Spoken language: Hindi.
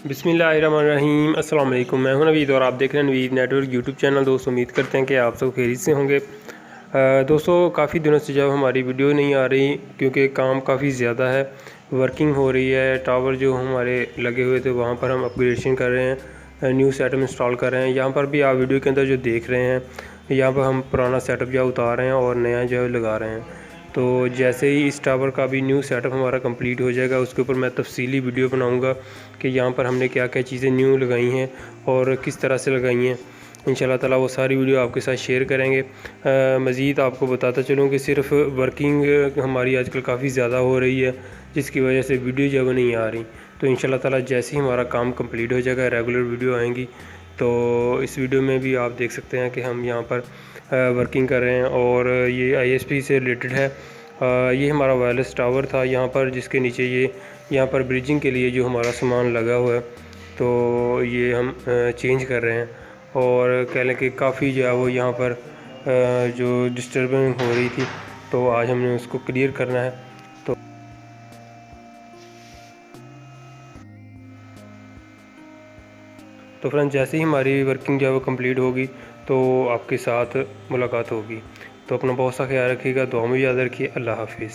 बिस्मिल्लाहिर्रहमानिर्रहीम। अस्सलाम वालेकुम। मैं हूं नवीद और आप देख रहे हैं नवीद नेटवर्क यूट्यूब चैनल। दोस्तों उम्मीद करते हैं कि आप सब खैरियत से होंगे। दोस्तों काफ़ी दिनों से जब हमारी वीडियो नहीं आ रही क्योंकि काम काफ़ी ज़्यादा है, वर्किंग हो रही है, टावर जो हमारे लगे हुए थे वहाँ पर हम अपग्रेडेशन कर रहे हैं, न्यू सेटअप इंस्टॉल कर रहे हैं। यहाँ पर भी आप वीडियो के अंदर जो देख रहे हैं, यहाँ पर हम पुराना सेटअप जो उतार रहे हैं और नया जो है लगा रहे हैं। तो जैसे ही इस टावर का भी न्यू सेटअप हमारा कंप्लीट हो जाएगा, उसके ऊपर मैं तफसीली वीडियो बनाऊंगा कि यहाँ पर हमने क्या क्या चीज़ें न्यू लगाई हैं और किस तरह से लगाई हैं। इंशाल्लाह ताला वो सारी वीडियो आपके साथ शेयर करेंगे। मज़ीद आपको बताता चलूँ कि सिर्फ वर्किंग हमारी आजकल काफ़ी ज़्यादा हो रही है, जिसकी वजह से वीडियो जो है नहीं आ रही। तो इंशाल्लाह ताला जैसे ही हमारा काम कंप्लीट हो जाएगा रेगुलर वीडियो आएंगी। तो इस वीडियो में भी आप देख सकते हैं कि हम यहाँ पर वर्किंग कर रहे हैं और ये ISP से रिलेटेड है। ये हमारा वायरलेस टावर था यहाँ पर, जिसके नीचे ये यहाँ पर ब्रिजिंग के लिए जो हमारा सामान लगा हुआ है, तो ये हम चेंज कर रहे हैं। और कह लें कि काफ़ी जो है वो यहाँ पर जो डिस्टर्बेंस हो रही थी, तो आज हमने उसको क्लियर करना है। तो फ्रेंड्स जैसे ही हमारी वर्किंग जो है वो कंप्लीट होगी तो आपके साथ मुलाकात होगी। तो अपना बहुत सा ख्याल रखिएगा, दुआ में याद रखिए। अल्लाह हाफिज़।